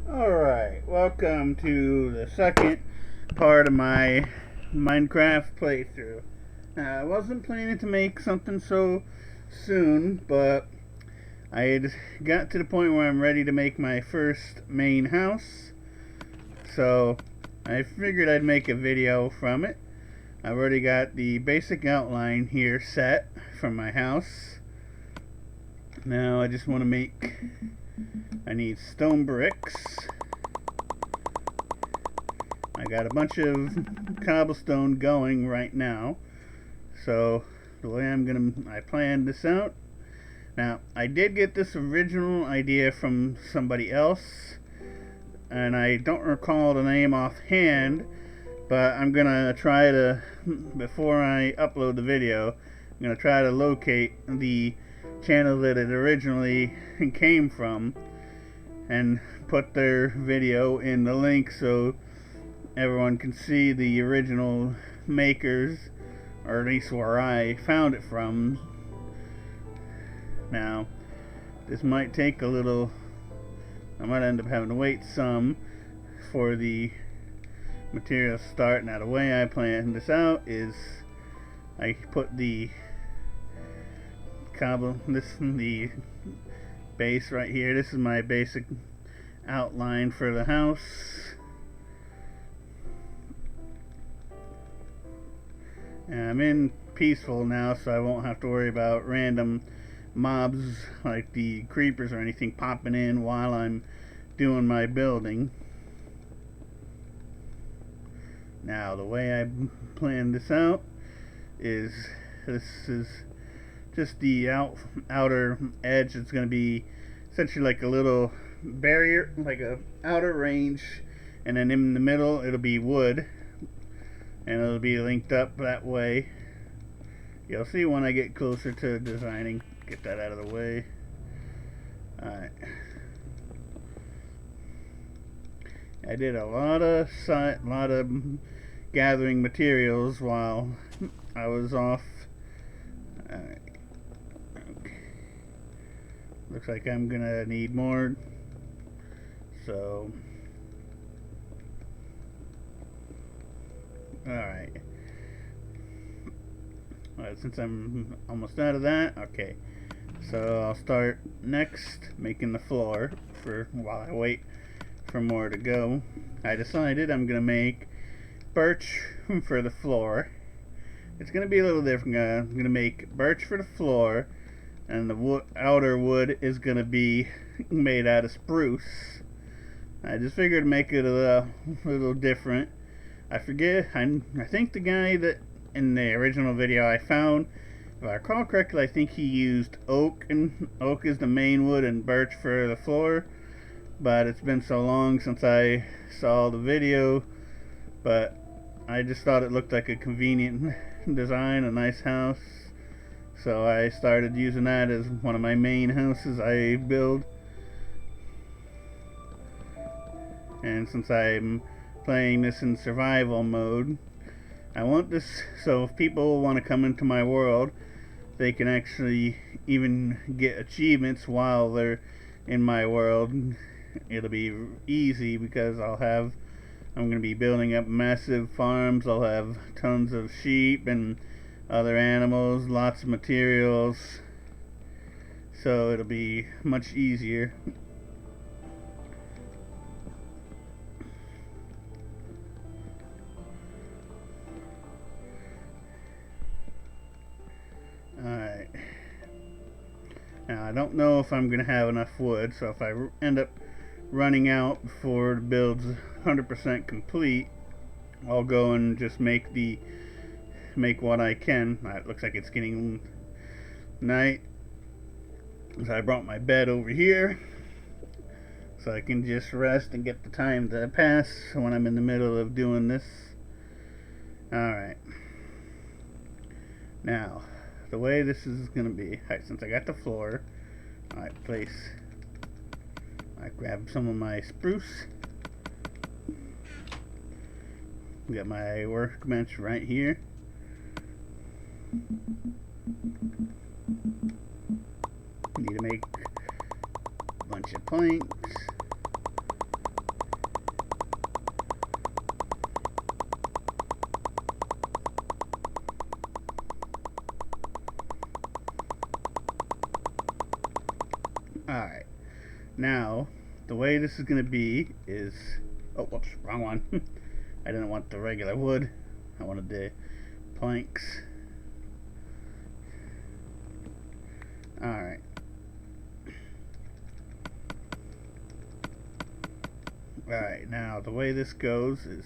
Alright, welcome to the second part of my Minecraft playthrough. Now, I wasn't planning to make something so soon, but I had got to the point where I'm ready to make my first main house. So, I figured I'd make a video from it. I've already got the basic outline here set for my house. Now, I just want to I need stone bricks. I got a bunch of cobblestone going right now. So the way I planned this out. Now, I did get this original idea from somebody else, and I don't recall the name offhand, but I'm gonna try to, before I upload the video, I'm gonna try to locate the channel that it originally came from and put their video in the link so everyone can see the original makers, or at least where I found it from. Now, this might take a little, I might end up having to wait some for the material to start. Now, the way I plan this out is I put the the base right here. This is my basic outline for the house. And I'm in peaceful now, so I won't have to worry about random mobs like the creepers or anything popping in while I'm doing my building. Now, the way I planned this out is this is just the outer edge. It's going to be essentially like a little barrier, like a outer range, and then in the middle it'll be wood, and it'll be linked up that way. You'll see when I get closer to designing. Get that out of the way. Alright. I did a lot of gathering materials while I was off. Alright. Okay. Looks like I'm gonna need more. So, alright. Since I'm almost out of that, okay. So I'll start next making the floor for while I wait for more to go. I decided I'm gonna make birch for the floor. It's gonna be a little different. I'm gonna make birch for the floor, and the outer wood is gonna be made out of spruce. I just figured to make it a little different. I forget. I think the guy that in the original video I found, if I recall correctly, I think he used oak, and oak is the main wood and birch for the floor. But it's been so long since I saw the video, but I just thought it looked like a convenient design, a nice house. So I started using that as one of my main houses I build. And since I'm playing this in survival mode, I want this so if people want to come into my world, they can actually even get achievements while they're in my world. It'll be easy because I'm going to be building up massive farms. I'll have tons of sheep and other animals, lots of materials, so it'll be much easier. Alright. Now, I don't know if I'm going to have enough wood, so if I end up running out before the build's 100% complete, I'll go and just make what I can. It looks like it's getting night, so I brought my bed over here so I can just rest and get the time to pass when I'm in the middle of doing this. Alright. Now, the way this is going to be, since I got the floor, I grab some of my spruce. Got my workbench right here. Need to make a bunch of planks. Now, the way this is going to be is... Oh, whoops, wrong one. I didn't want the regular wood. I wanted the planks. Alright. Alright, now the way this goes is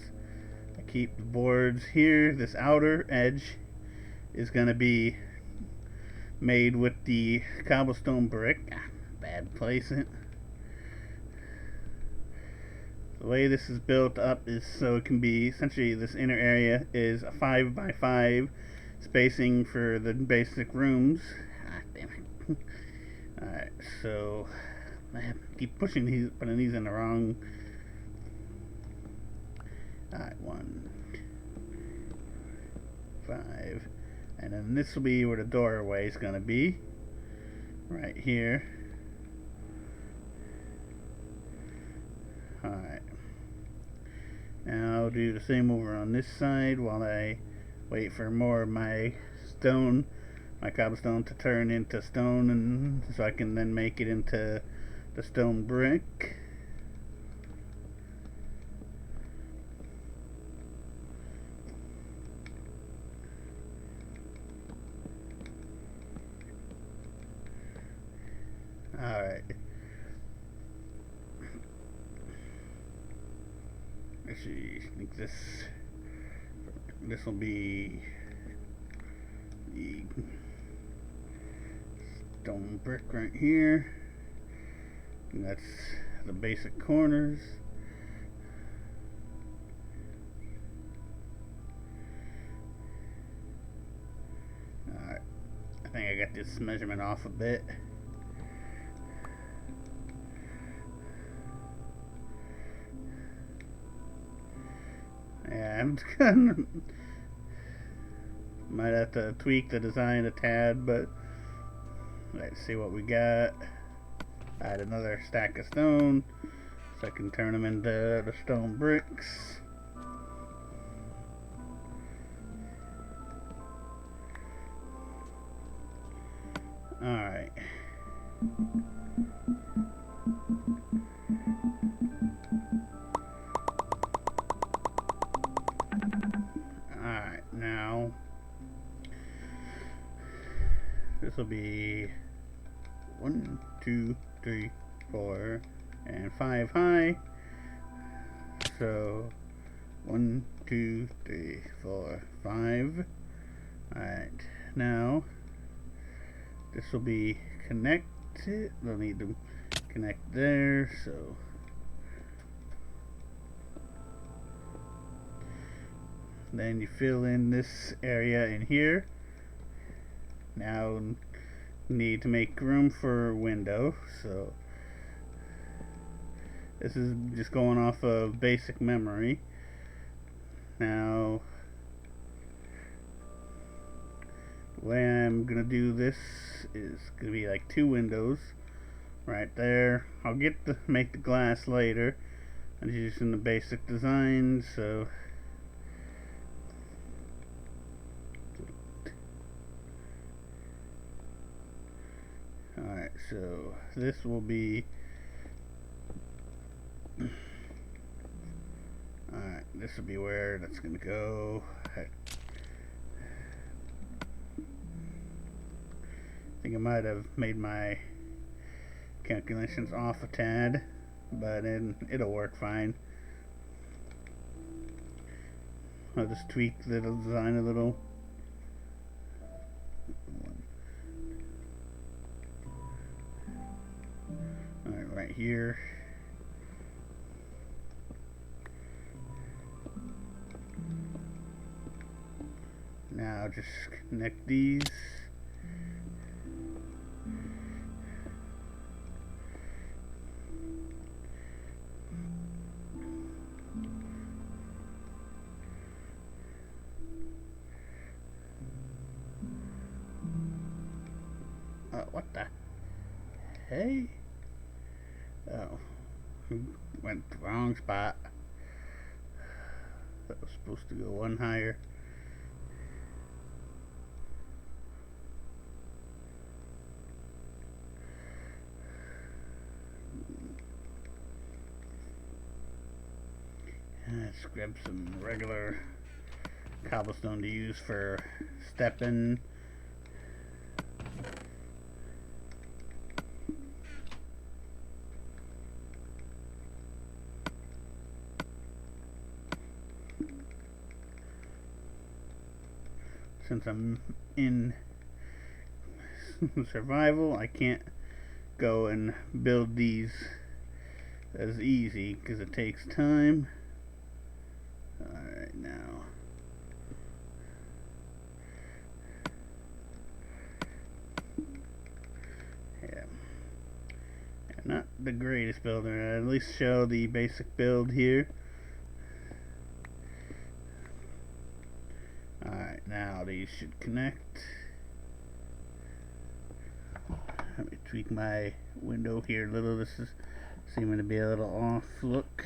I keep the boards here. This outer edge is going to be made with the cobblestone brick. Bad placement. The way this is built up is so it can be, essentially this inner area is a 5x5 spacing for the basic rooms. Ah, damn it. Alright, so I keep pushing these, putting these in the wrong. Alright, 1, 5, and then this will be where the doorway is going to be, right here. Alright, now I'll do the same over on this side while I wait for more of my stone, my cobblestone to turn into stone, and so I can then make it into the stone brick. Alright. Let's see, I think this will be the stone brick right here. And that's the basic corners. Alright. I think I got this measurement off a bit. Yeah, I'm gonna might have to tweak the design a tad, but let's see what we got. Add another stack of stone so I can turn them into the stone bricks. Alright. Alright, now this will be 1, 2, 3, 4, and 5 high. So 1, 2, 3, 4, 5. Alright, now this will be connected. We'll need to connect there, so then you fill in this area in here. Now need to make room for a window, so this is just going off of basic memory. Now the way I'm gonna do this is gonna be like 2 windows right there. I'll get to make the glass later. I'm just using the basic design, so alright, so this will be alright, this will be where that's gonna go. I think I might have made my calculations off a tad, but it'll work fine. I'll just tweak the design a little. Alright, right here. Now just connect these. What the? Hey? Oh. Went the wrong spot. That was supposed to go one higher. Let's grab some regular cobblestone to use for stepping. Since I'm in survival, I can't go and build these as easy because it takes time. Alright, now yeah, not the greatest builder. At least show the basic build here. Alright, now these should connect. Let me tweak my window here a little. This is seeming to be a little off look.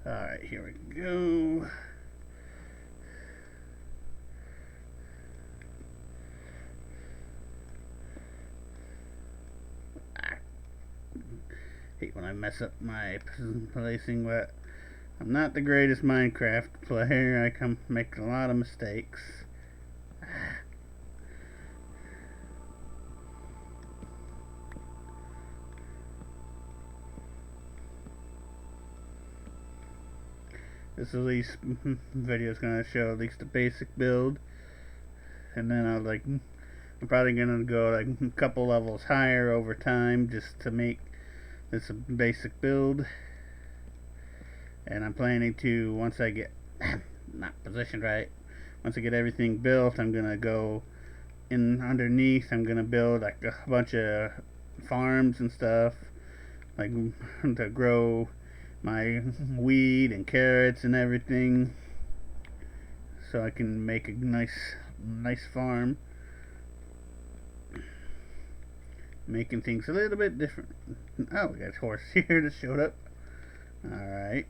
Alright, here we go. Hate when I mess up my placing, but I'm not the greatest Minecraft player. I make a lot of mistakes. This at least video is gonna show at least the basic build, and then I'm probably gonna go like a couple levels higher over time just to make this a basic build. And I'm planning to, once I get not positioned right, once I get everything built, I'm gonna go in underneath. I'm gonna build like a bunch of farms and stuff, like to grow my weed and carrots and everything, so I can make a nice farm, making things a little bit different. Oh, we got a horse here that showed up. Alright.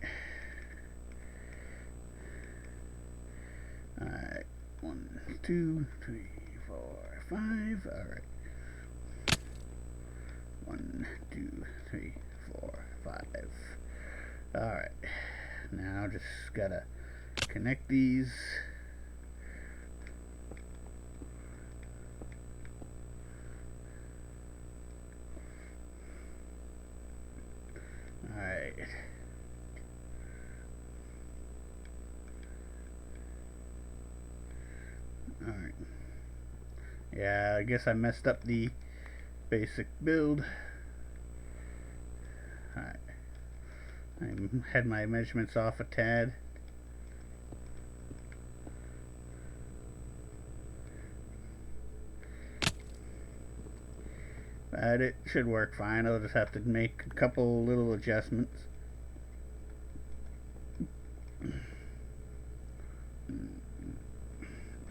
Alright. 1, 2, 3, 4, 5. Alright. 1, 2, 3, 4, 5. Alright. Now just gotta connect these. Alright. Alright. Yeah, I guess I messed up the basic build. Alright. I had my measurements off a tad. But it should work fine. I'll just have to make a couple little adjustments. There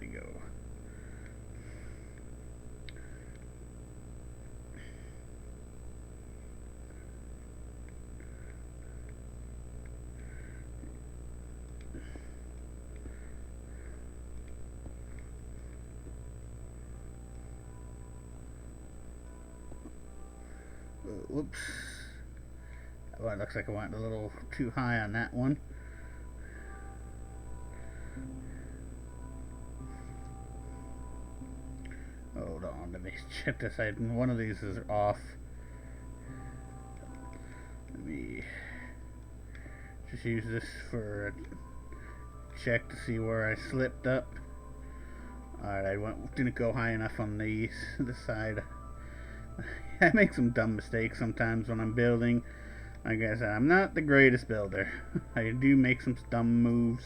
we go. Whoops. Well, it looks like I went a little too high on that one. Hold on, let me check this. One of these is off. Let me just use this for a check to see where I slipped up. Alright, didn't go high enough on this side. I make some dumb mistakes sometimes when I'm building. Like I said, I'm not the greatest builder. I do make some dumb moves.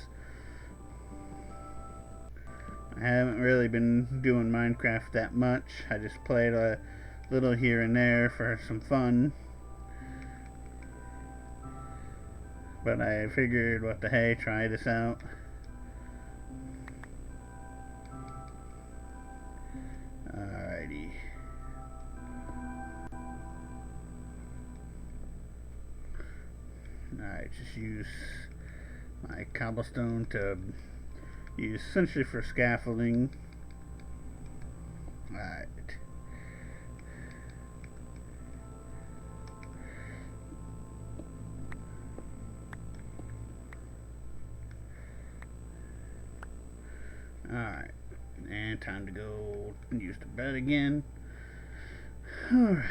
I haven't really been doing Minecraft that much. I just played a little here and there for some fun. But I figured, what the hey, try this out. Alrighty. Alright, just use my cobblestone to use essentially for scaffolding. Alright. and time to go use the bed again. Alrighty.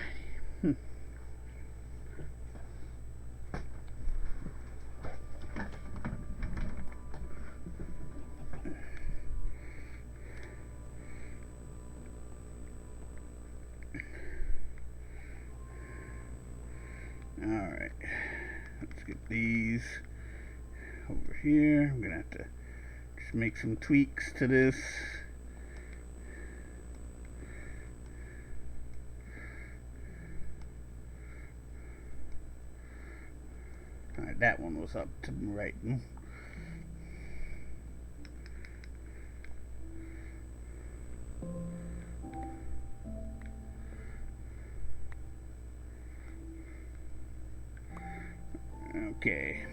Alright, let's get these over here. I'm gonna have to just make some tweaks to this. Alright, that one was up to the right. Okay.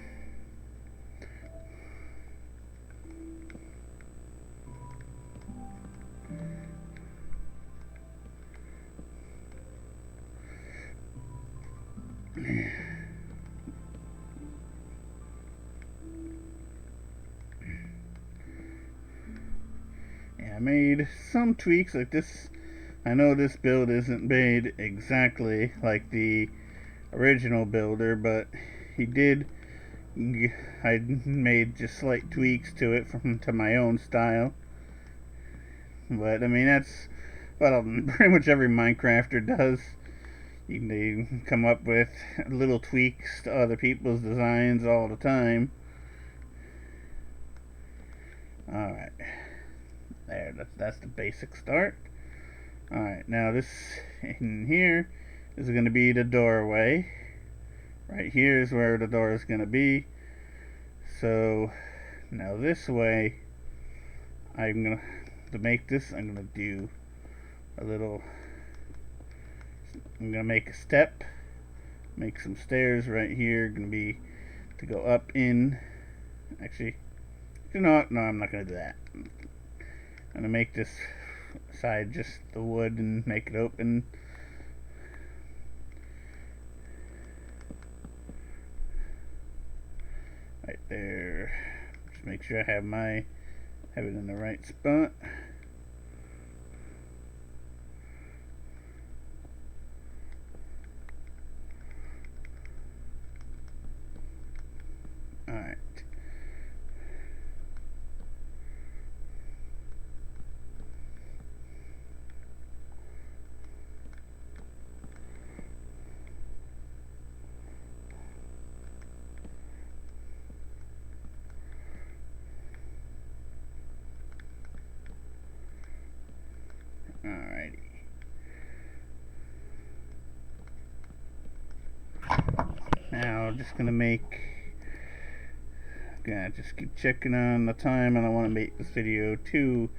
Yeah, I made some tweaks like this. I know this build isn't made exactly like the original builder, but I made just slight tweaks to it to my own style. But I mean, that's what pretty much every Minecrafter does. They come up with little tweaks to other people's designs all the time. Alright, there, that's the basic start. Alright, now this in here is going to be the doorway. Right here is where the door is going to be. So now this way, to make this, I'm going to do I'm going to make a step, make some stairs right here, going to be to go up in. Actually, no, I'm not going to do that. I'm going to make this side just the wood and make it open. Right there. Just make sure I have it in the right spot. Alright. Alrighty. Now, just gonna just keep checking on the time. I don't want to make this video too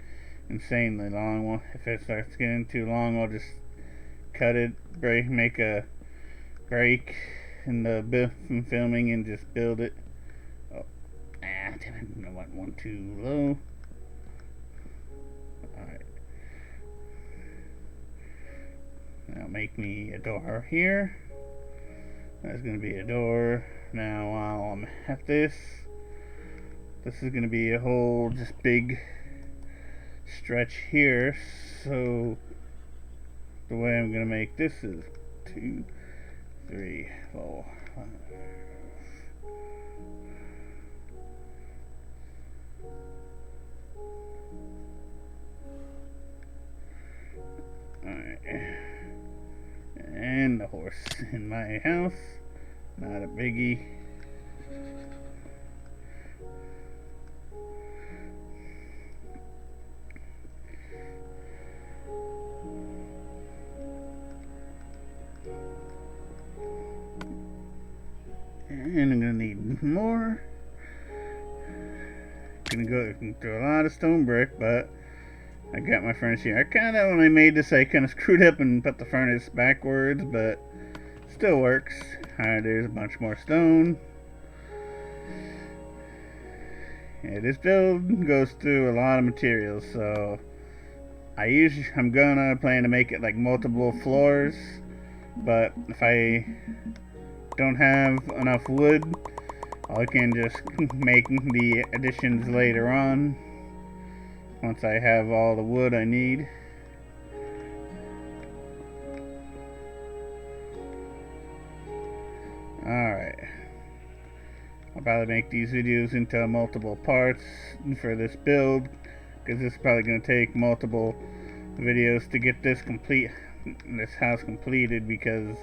insanely long. If it starts getting too long, I'll just cut it, make a break in the filming and just build it. Oh, damn it, I went one too low. Alright. Now make me a door here. That's going to be a door. Now while I'm at this is going to be a whole just big stretch here. So the way I'm going to make this is 2, 3, 4, 5. Alright. And the horse in my house. Not a biggie. And I'm gonna need more. Gonna go through a lot of stone brick, but I got my furnace here. When I made this, I kind of screwed up and put the furnace backwards, but still works. Alright, there's a bunch more stone. Yeah, this build goes through a lot of materials, so I'm gonna plan to make it like multiple floors, but if I don't have enough wood, I can just make the additions later on. once I have all the wood I need. Alright. I'll probably make these videos into multiple parts for this build, because this is probably going to take multiple videos to get this house completed, because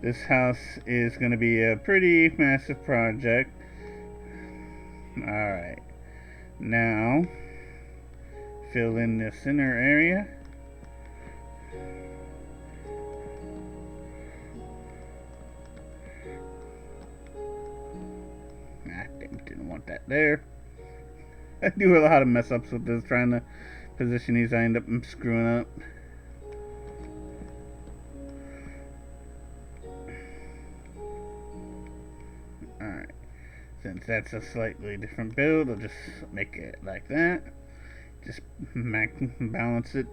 this house is going to be a pretty massive project. Alright. Now, fill in the center area. Didn't want that there. I do a lot of mess ups with this, trying to position these. I end up screwing up. Alright. Since that's a slightly different build, I'll just make it like that. Just balance it.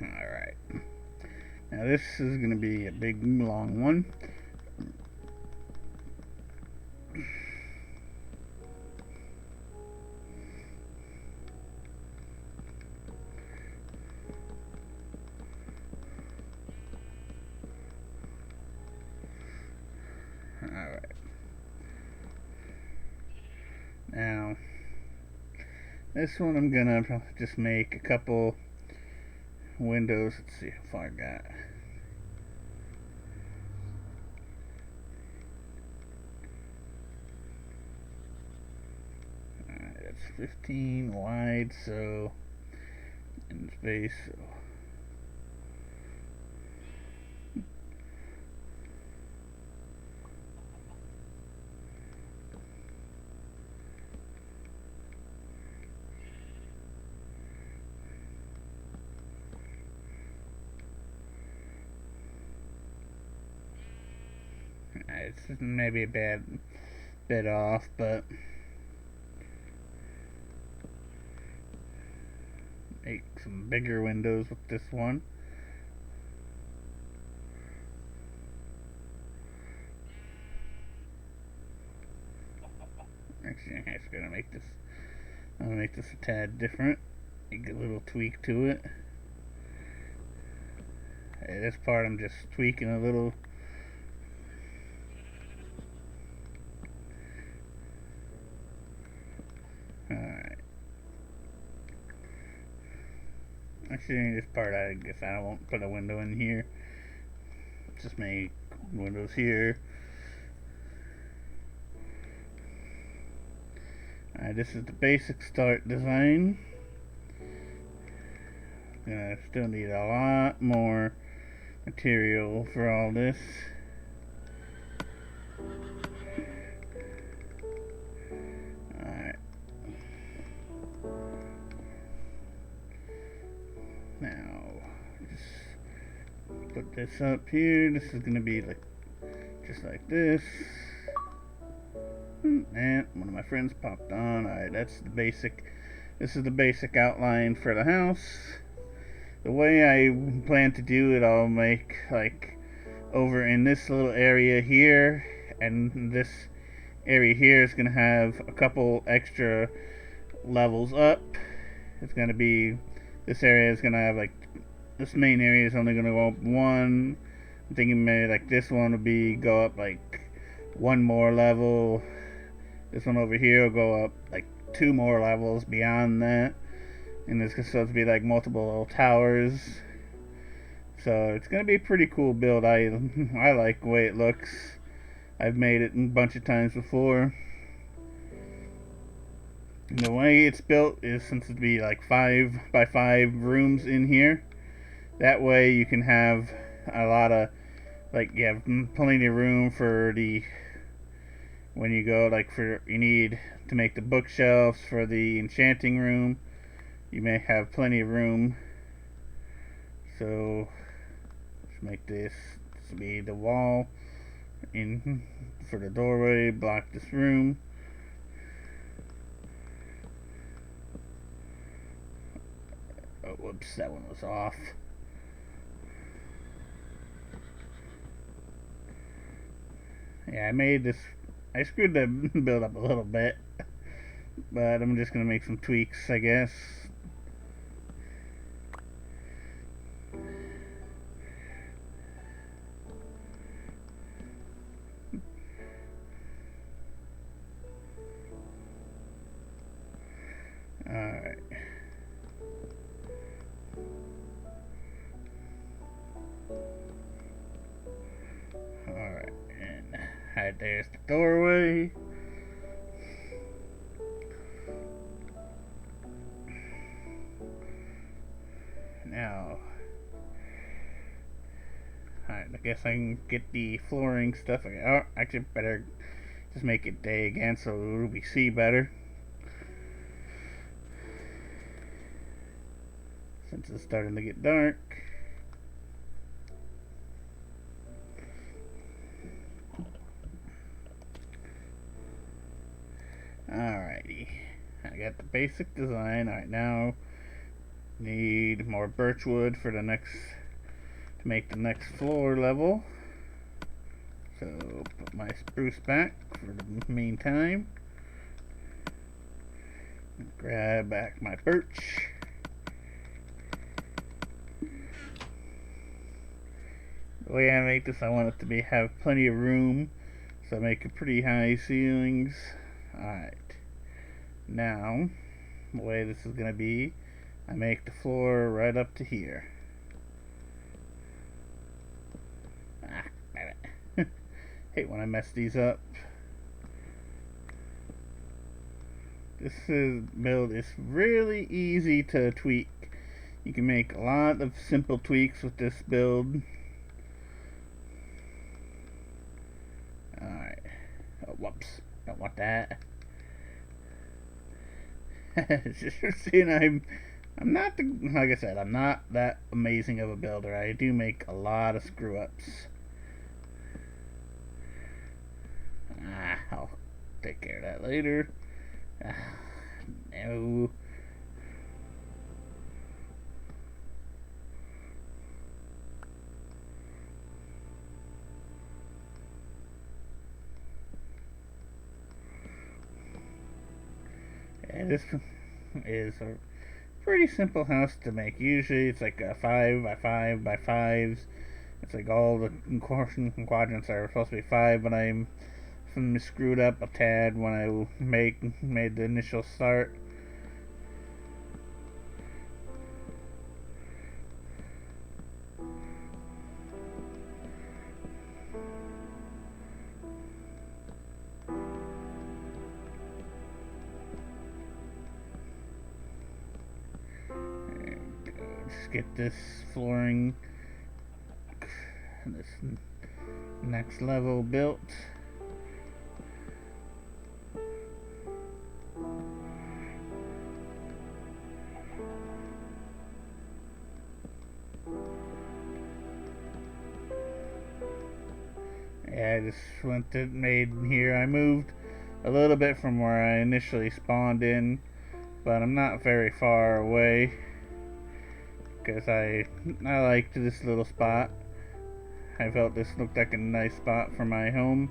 Alright. Now this is going to be a big long one. Alright. Now, this one I'm gonna just make a couple windows. Let's see how far I got. Alright, that's 15 wide, so in space, so it's maybe a bit off, but make some bigger windows with this one. Actually, I'm just gonna make this. I'm gonna make this a tad different. Make a little tweak to it. Hey, this part I'm just tweaking a little. Alright. Actually, this part I guess I won't put a window in here. Just make windows here. Alright, this is the basic start design. Gonna still need a lot more material for all this. Alright. Now, just put this up here. This is gonna be like just like this. And one of my friends popped on. Alright, that's the basic. This is the basic outline for the house. The way I plan to do it, I'll make like over in this little area here, and this area here is gonna have a couple extra levels up. It's gonna be, this area is gonna have like, this main area is only gonna go up one. I'm thinking maybe like this one would be go up like one more level. This one over here will go up like 2 more levels beyond that. And this is supposed to be like multiple little towers. So it's gonna be a pretty cool build. I like the way it looks. I've made it a bunch of times before. And the way it's built is, since it'd be like 5 by 5 rooms in here, that way you can have a lot of, like, you have plenty of room for the, when you go, like, for, you need to make the bookshelves for the enchanting room. You may have plenty of room. So Just make this to be the wall in for the doorway, block this room. Oh, whoops, that one was off. Yeah, I screwed the build up a little bit, but I'm just gonna make some tweaks, I guess. Alright. Alright, and there's the doorway. Now, alright, I guess I can get the flooring stuff. Oh, actually, better just make it day again so we see better. Since it's starting to get dark. Alrighty, I got the basic design. Alright, now need more birch wood for the next, to make the next floor level. So put my spruce back for the meantime. Grab back my birch. The way I make this, I want it to have plenty of room, so I make it pretty high ceilings. Alright, now the way this is going to be, I make the floor right up to here. Damn it. Hate when I mess these up. This build is really easy to tweak. You can make a lot of simple tweaks with this build. Alright. Oh, whoops. Don't want that. Just seeing I'm not like I said, I'm not that amazing of a builder. I do make a lot of screw ups. I'll take care of that later. No. Yeah, this is a pretty simple house to make. Usually it's like a 5 by 5 by 5s. It's like all the quadrants are supposed to be 5, but I'm screwed up a tad when I made the initial start. Just get this flooring, this next level built. Yeah, I just went to made here. I moved a little bit from where I initially spawned in, but I'm not very far away because I liked this little spot. I felt this looked like a nice spot for my home.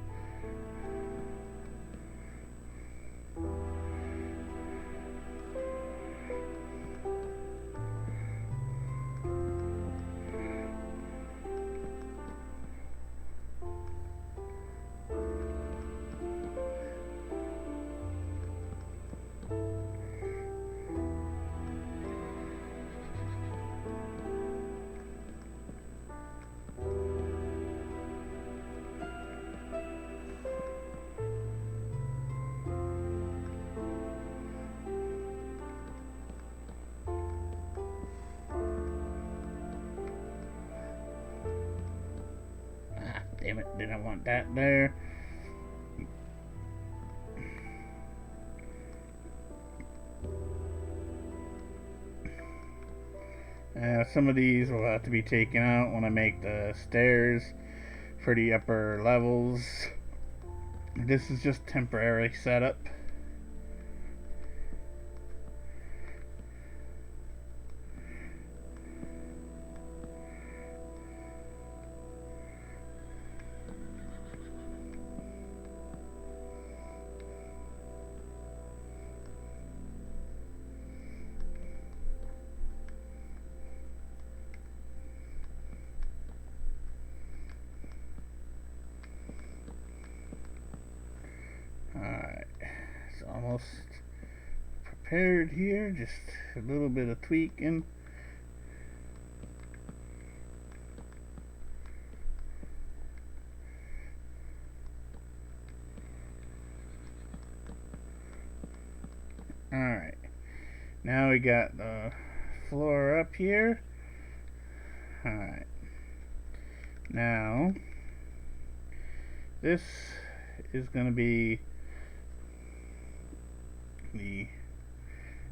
Damn it, didn't want that there. Some of these will have to be taken out when I make the stairs for the upper levels. This is just temporary setup. Alright, it's almost prepared here, just a little bit of tweaking. Alright, now we got the floor up here. Alright, now this is going to be the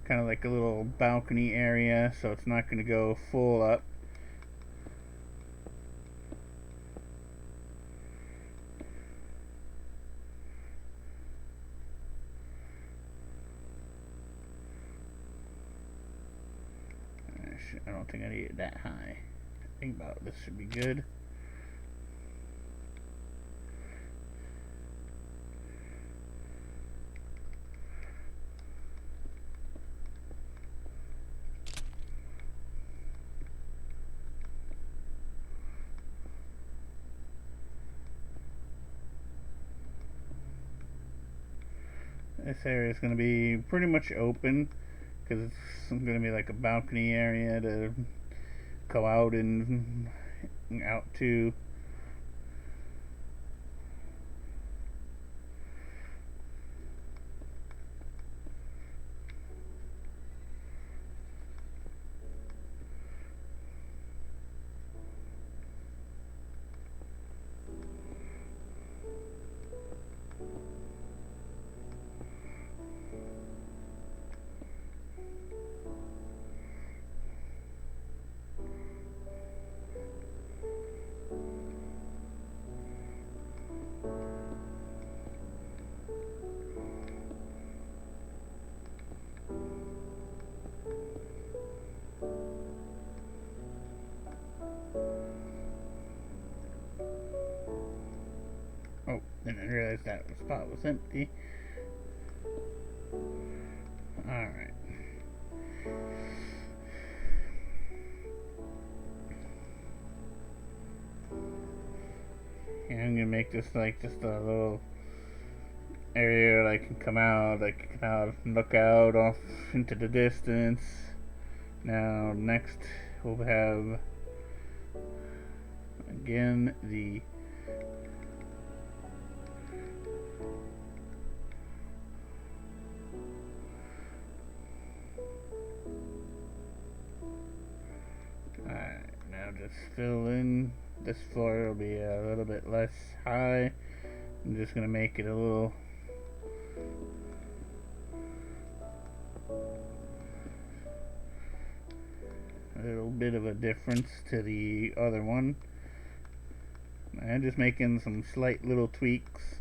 kind of like a little balcony area, so it's not going to go full up. I don't think I need it that high. I think about this should be good. This area is going to be pretty much open because it's going to be like a balcony area to go out and out to. Oh, then I realized that spot was empty. Alright. And I'm gonna make this like just a little area that I can come out, I can come out and look out off into the distance. Now next we'll have again the now just fill in. This floor will be a little bit less high. I'm just gonna make it a little bit of a difference to the other one. I'm just making some slight little tweaks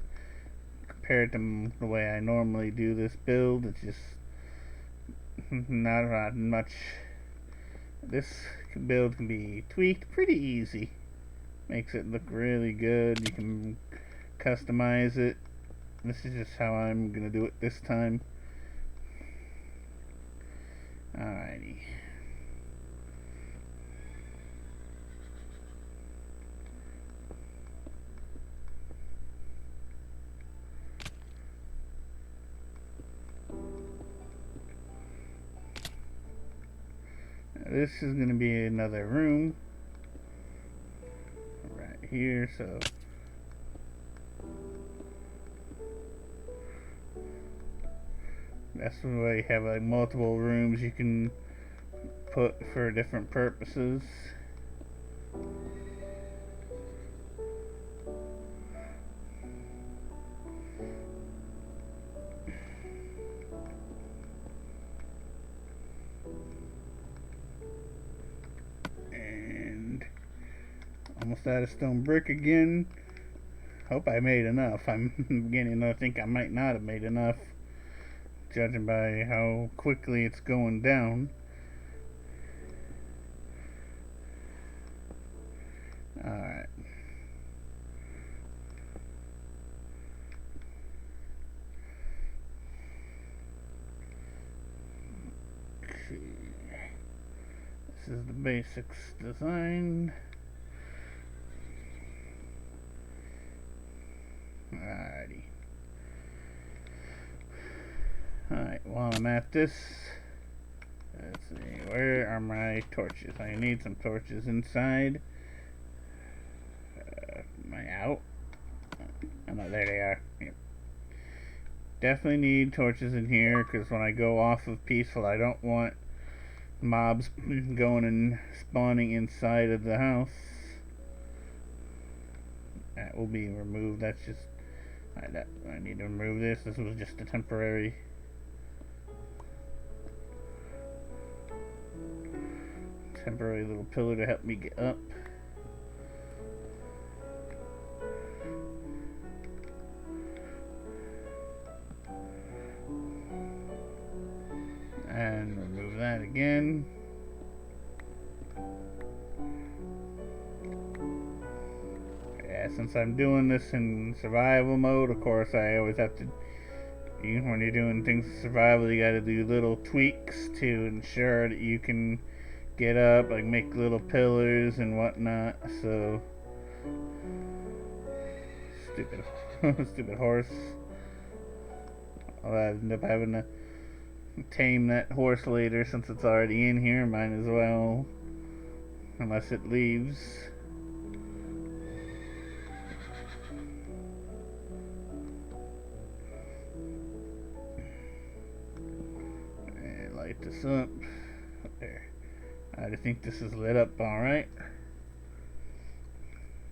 compared to the way I normally do this build. It's just not much. This build can be tweaked pretty easy. Makes it look really good. You can customize it. This is just how I'm gonna do it this time. Alrighty. This is going to be another room right here, so that's why you have like multiple rooms you can put for different purposes. Almost out of stone brick again. Hope I made enough. I'm beginning to think I might not have made enough, judging by how quickly it's going down. Alright. This is the basics design. Alrighty. Alright, while I'm at this, let's see, where are my torches? I need some torches inside. Am I out? Oh no, there they are. Yep. Definitely need torches in here, because when I go off of peaceful, I don't want mobs going and spawning inside of the house. That will be removed. That's just I need to remove this. This was just a temporary little pillar to help me get up. And remove that again. Yeah, since I'm doing this in survival mode, of course I always have to, when you're doing things in survival, you gotta do little tweaks to ensure that you can get up, like make little pillars and whatnot. So stupid horse. I'll end up having to tame that horse later since it's already in here. Might as well, unless it leaves. And light this up. There. I think this is lit up alright.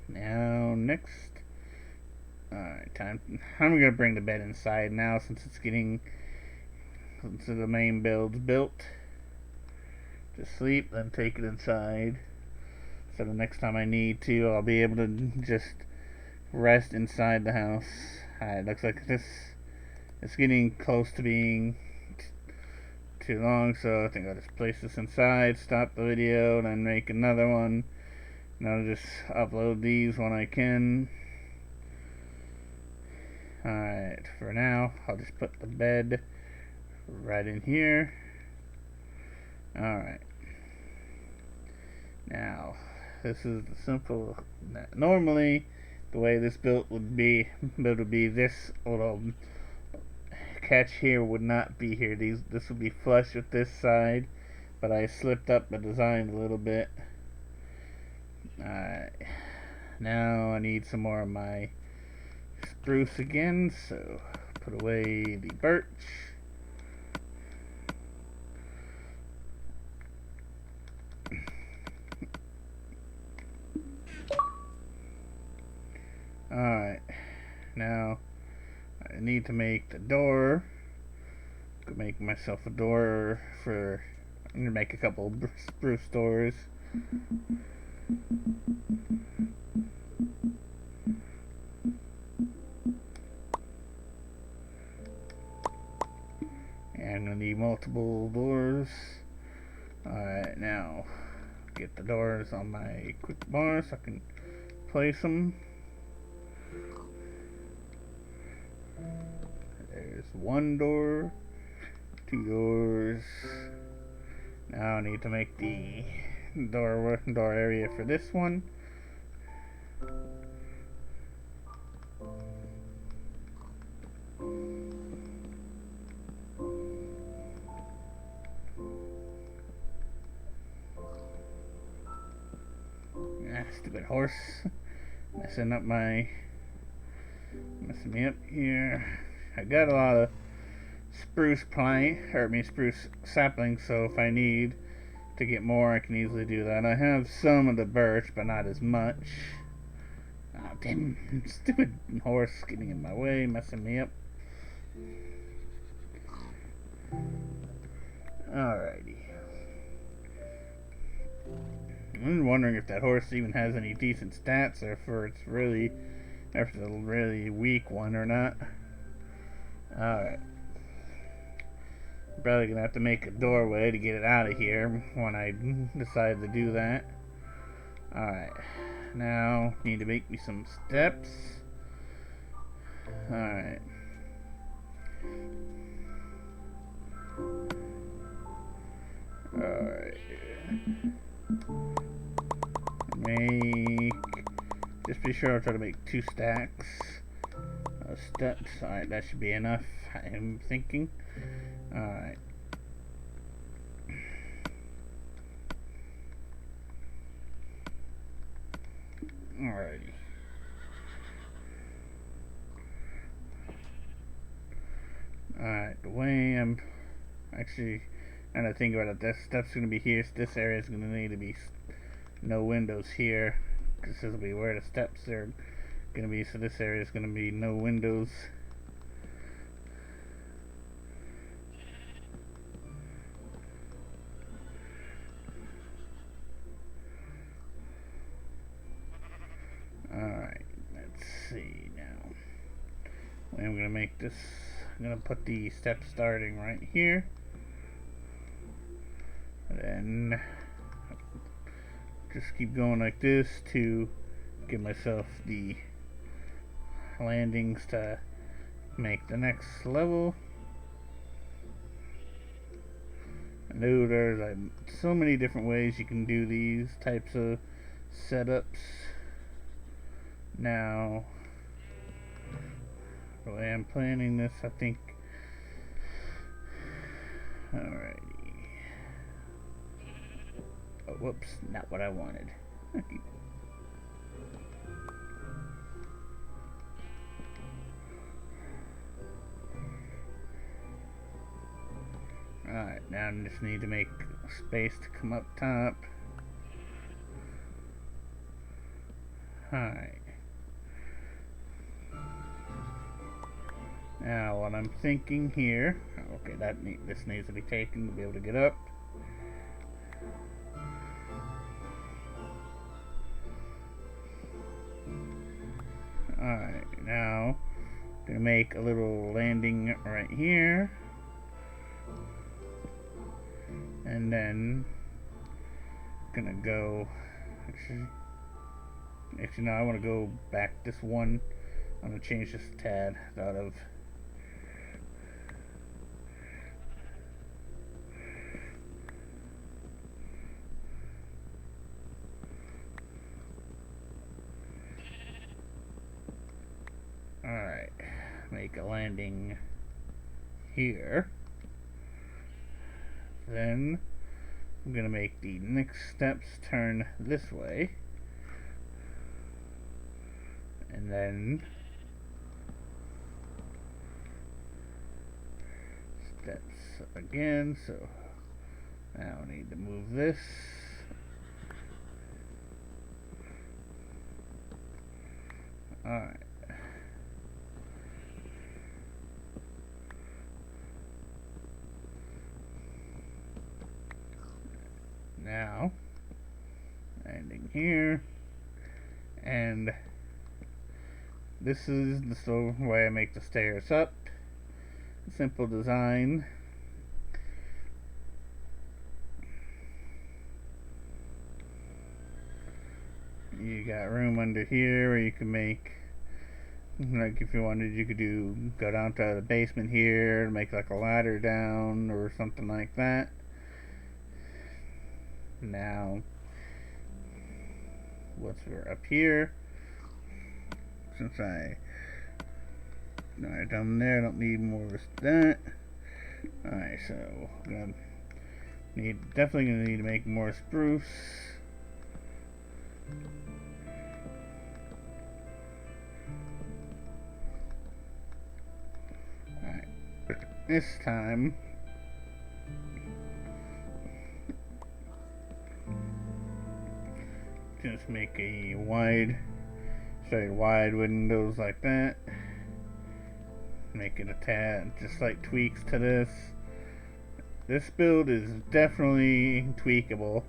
Now next. Alright, I'm gonna bring the bed inside now since the main build's built. To sleep, then take it inside. So the next time I need to, I'll be able to just rest inside the house. It looks like it's getting close to being too long, so I think I'll just place this inside, stop the video, and then make another one. And I'll just upload these when I can. Alright, for now, I'll just put the bed right in here. Alright. Now, this is the simple. Normally, the way this build would be this little catch here would not be here. This would be flush with this side, but I slipped up the design a little bit. Alright. Now I need some more of my spruce again, so put away the birch. Alright, now I need to make the door. Could make myself a door for, I'm gonna make a couple spruce doors. And I'm gonna need multiple doors. Alright, now get the doors on my quick bar so I can place them. There's one door, two doors. Now I need to make the door area for this one. Stupid horse messing me up here. I got a lot of spruce spruce saplings, so if I need to get more, I can easily do that. I have some of the birch, but not as much. Oh, damn, stupid horse getting in my way, messing me up. Alrighty. I'm wondering if that horse even has any decent stats, or if it's a really weak one or not. Alright. Probably gonna have to make a doorway to get it out of here when I decide to do that. Alright. Now, need to make me some steps. Alright. Alright. Just be sure I'll try to make 2 stacks of steps. Alright, that should be enough, I'm thinking. Alright. Alrighty. Alright, the way I'm actually, and I think about it, this step's going to be here, so this area is going to need to be no windows here, because this will be where the steps are going to be, so this area is going to be no windows. Alright, let's see now. I'm going to make this, I'm going to put the steps starting right here. And then just keep going like this to give myself the landings to make the next level. I know there's so many different ways you can do these types of setups. Now, the way I'm planning this, I think. Alrighty. Oh, whoops, not what I wanted. Alright, now I just need to make space to come up top. Alright. Now, what I'm thinking here, okay, this needs to be taken to be able to get up. Alright, now, gonna make a little landing right here. And then, gonna go, actually no, I want to go back this one. I'm gonna change this tad out of. Alright, make a landing here. Then I'm gonna make the next steps turn this way. And then steps again, so now I need to move this. Alright. Now, landing here, and this is the way I make the stairs up. Simple design. You got room under here where you can make, like if you wanted, you could go down to the basement here and make like a ladder down or something like that. Now, once we're up here, since I done there, I don't need more of that. Alright, so definitely gonna need to make more spruce. Alright, this time just make a wide windows like that. Make it a tad, just like tweaks to this. This build is definitely tweakable.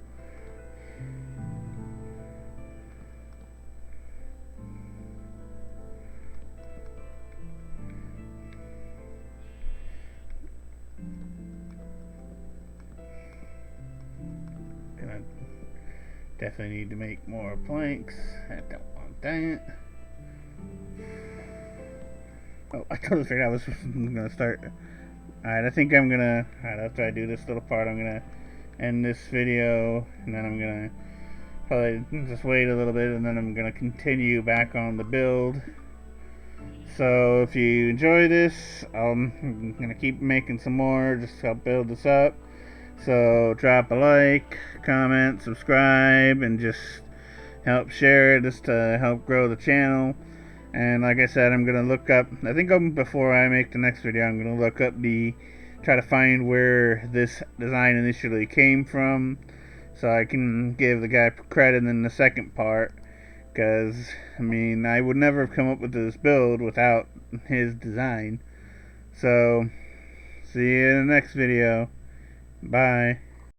Definitely need to make more planks. I don't want that. Oh, I totally forgot I was gonna start. Alright, I think I'm gonna, after I do this little part, I'm gonna end this video, and then I'm gonna probably just wait a little bit, and then I'm gonna continue back on the build. So if you enjoy this, I'm gonna keep making some more just to help build this up. So drop a like, comment, subscribe, and just help share it just to help grow the channel. And like I said, I'm gonna look up, I think before I make the next video, I'm gonna look up try to find where this design initially came from, so I can give the guy credit in the second part. Because, I mean, I would never have come up with this build without his design. So, see you in the next video. Bye.